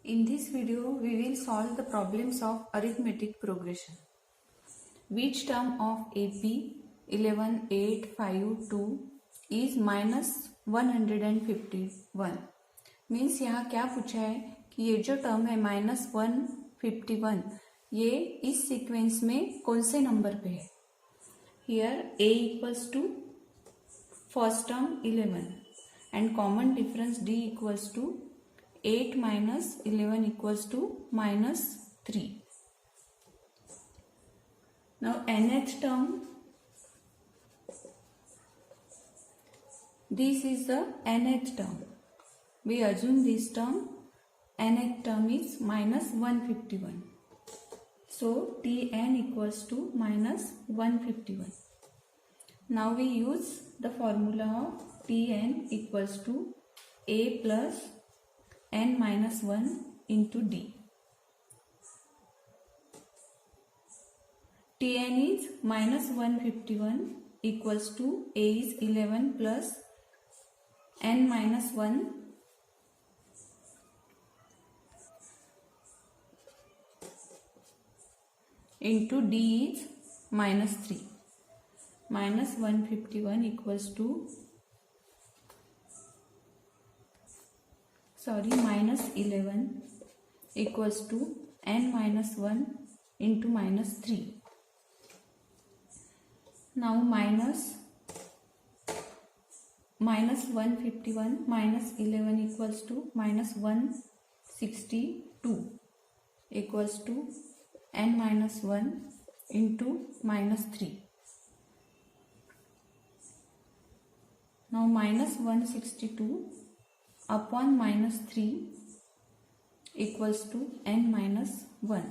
In this video, we will solve the problems of arithmetic progression. Which term of AP 11852 is minus 151? Means यहाँ क्या पूछा है कि ये जो टर्म है -151 ये इस सीक्वेंस में कौन से नंबर पे है. Here a equals to first term 11 and common difference d equals to 8 minus 11 equals to -3. Now nth term, this is the nth term. We assume this term, nth term is -151. So Tn equals to -151. Now we use the formula of Tn equals to a plus n minus 1 into d. Tn is -151 equals to a is 11 plus n minus 1 into d is -3. -151 equals to -11 equals to n minus 1 into -3. Now -151 minus 11 equals to -162 equals to n minus 1 into -3. Now -162 upon -3 equals to n minus 1.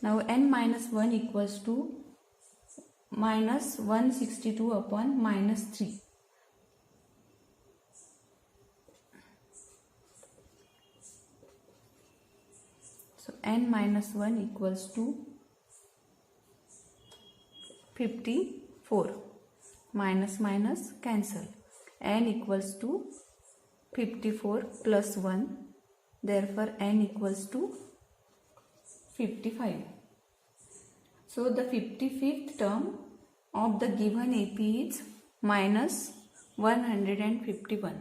Now n minus 1 equals to -162 upon -3. So n minus 1 equals to 54. Minus minus cancel. N equals to 54 plus 1. Therefore n equals to 55. So the 55th term of the given AP is -151.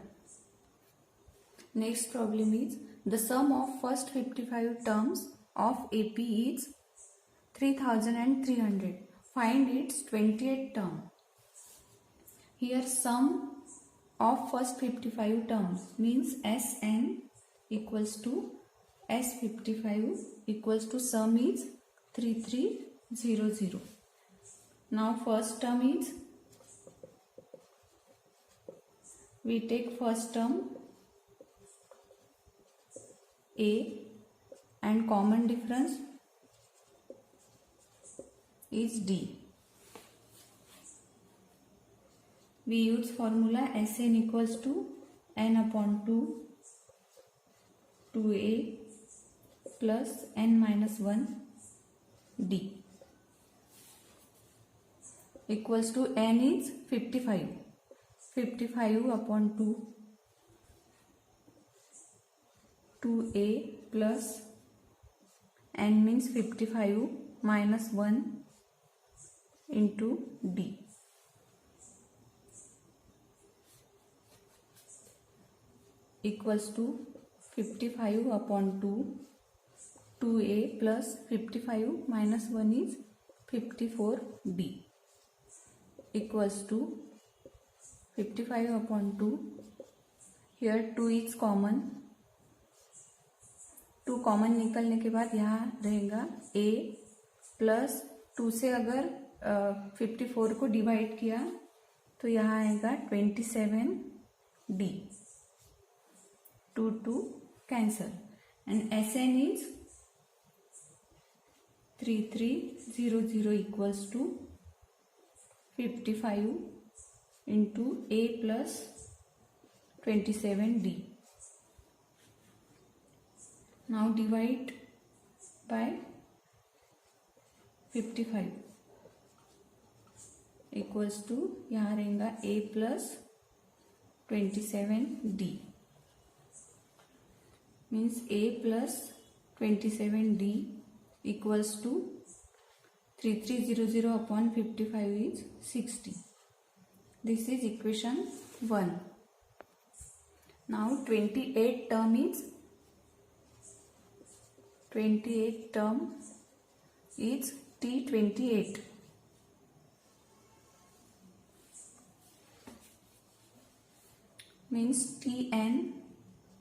Next problem is the sum of first 55 terms of AP is 3300. Find its 20th term. Here sum of first 55 terms means Sn equals to S55 equals to sum is 3300. Now first term is, we take first term A and common difference is d. We use formula Sn equals to n upon 2 2a plus n minus 1 d equals to n is 55. 55 upon 2 2a plus n means 55 minus 1 into d equals to 55 upon 2 2a plus 55 minus 1 is 54d equals to 55 upon 2. Here 2 is common. 2 common निकलने के बाद यहाँ रहेगा a plus 2 से अगर 54 को divide किया तो यहाँ आएगा 27d. 2 cancel and Sn is 3300 equals to 55 into a plus 27d. Now divide by 55 equals to यहाँ रहेगा a plus 27D means A plus 27D equals to 3300 upon 55 is 60. This is equation 1. Now 28th term is T28 means Tn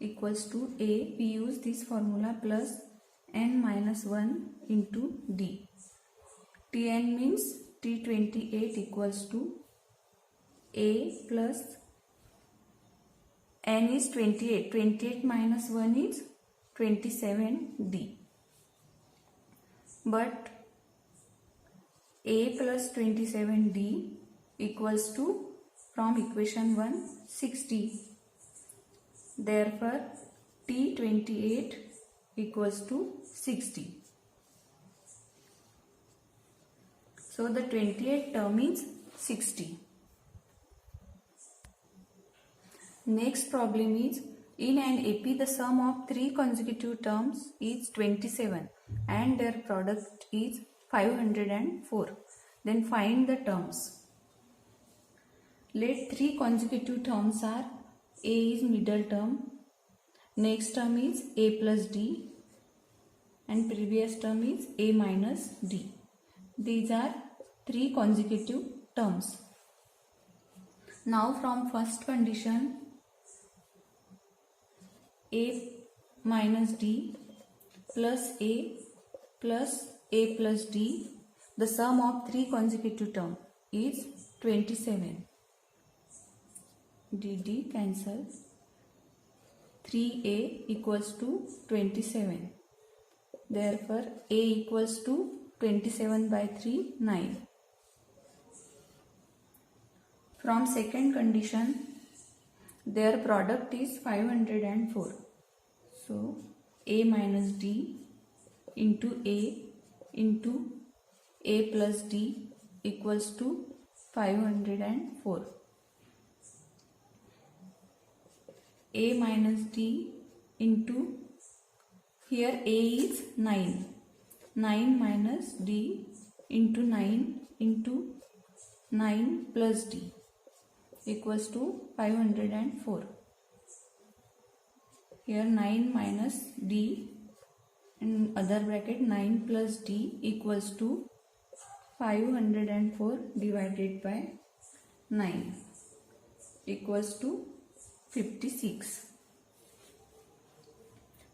equals to A. We use this formula plus n minus 1 into D. Tn means T28 equals to A plus n is 28. 28 minus 1 is 27D. But A plus 27D equals to, from equation 1, 60. Therefore, T28 equals to 60. So, the 28th term is 60. Next problem is, in an AP the sum of 3 consecutive terms is 27 and their product is 504. Then find the terms. Let 3 consecutive terms are A is middle term, next term is A plus D and previous term is A minus D. These are 3 consecutive terms. Now from first condition, A minus D plus A plus D, the sum of 3 consecutive terms is 27. D cancel. 3A equals to 27. Therefore, A equals to 27 by 3, 9. From second condition, their product is 504. So, A minus D into A plus D equals to 504. A minus D into, here A is 9. 9 minus D into 9 plus D equals to 504. Here 9 minus D and other bracket 9 plus D equals to 504 divided by 9 equals to 56.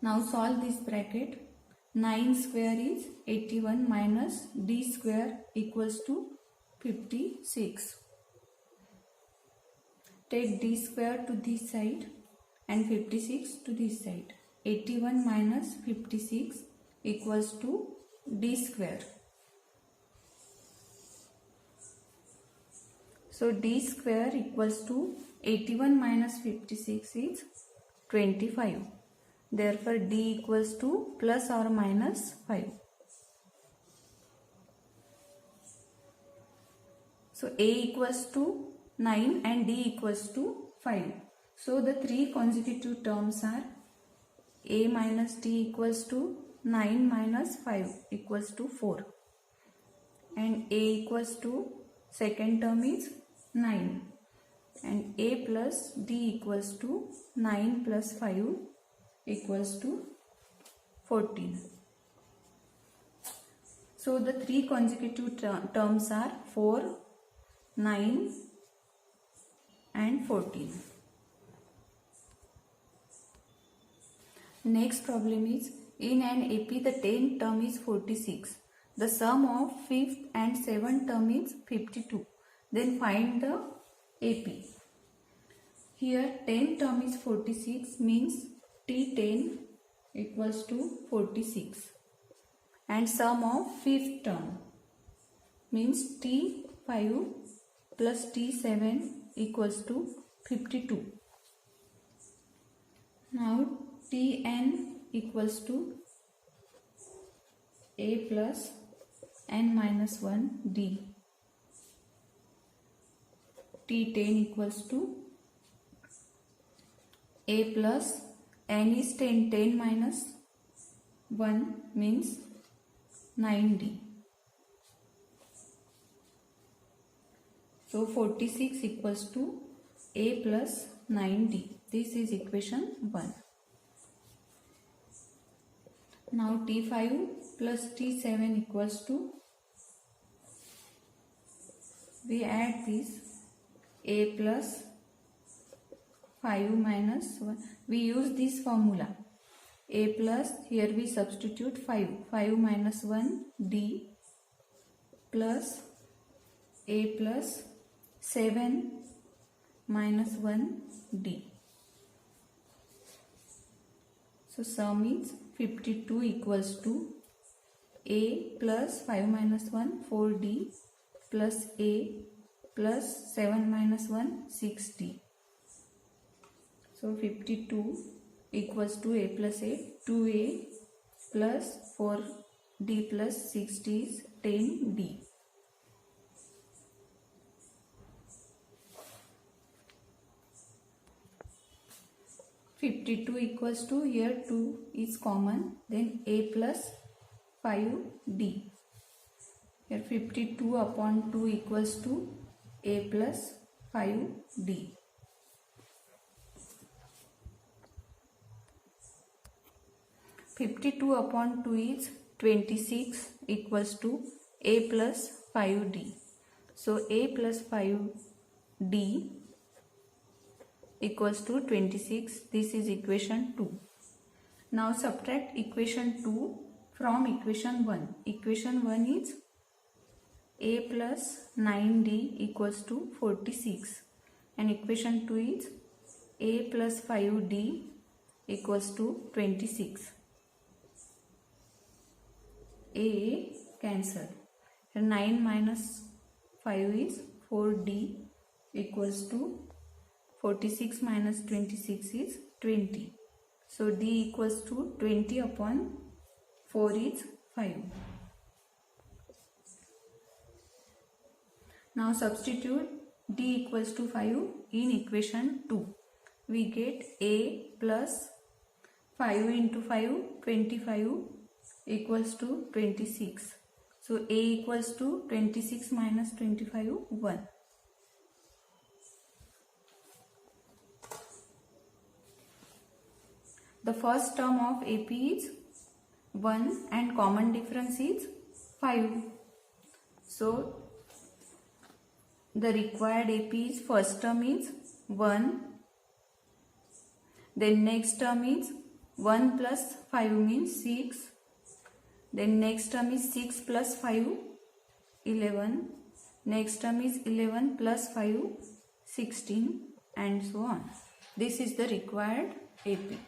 Now solve this bracket. 9 square is 81 minus D square equals to 56. Take D square to this side and 56 to this side. 81 minus 56 equals to D square. So D square equals to 81 minus 56 is 25. Therefore, D equals to plus or minus 5. So, A equals to 9 and D equals to 5. So, the 3 consecutive terms are A minus D equals to 9 minus 5 equals to 4. And A equals to, second term is 9. And A plus D equals to 9 plus 5 equals to 14. So the 3 consecutive terms are 4, 9 and 14. Next problem is, in an AP the 10th term is 46. The sum of 5th and 7th term is 52. Then find the AP. Here 10th term is 46 means T10 equals to 46. And sum of 5th term means T5 plus T7 equals to 52. Now Tn equals to A plus n minus 1 D. T10 equals to A plus n is 10. 10 minus 1 means 9D. So 46 equals to A plus 9D. This is equation 1. Now T5 plus T7 equals to, we add this A plus 5 minus 1. We use this formula. A plus, here we substitute 5. 5 minus 1 D plus A plus 7 minus 1 D. So sum is 52 equals to A plus 5 minus 1 4D plus A plus 7 minus 1 6D. So 52 equals to A plus 8, 2A plus 4D plus 6D is 10D. (52) equals to, here 2 is common, then A plus 5D. Here 52 upon 2 equals to A plus 5D. (52 upon 2 is 26 equals to A plus 5D. So A plus 5D equals to 26. This is equation 2. Now subtract equation 2 from equation 1. Equation 1 is A plus 9D equals to 46. And equation 2 is A plus 5D equals to 26. A cancelled. 9 minus 5 is 4D equals to 46 minus 26 is 20. So D equals to 20 upon 4 is 5. Now substitute D equals to 5 in equation 2. We get A plus 5 into 5, 25 equals to 26. So A equals to 26 minus 25, 1. The first term of AP is 1 and common difference is 5. So the required AP is, first term is 1, then next term is 1 plus 5 means 6, then next term is 6 plus 5, 11, next term is 11 plus 5, 16, and so on. This is the required AP.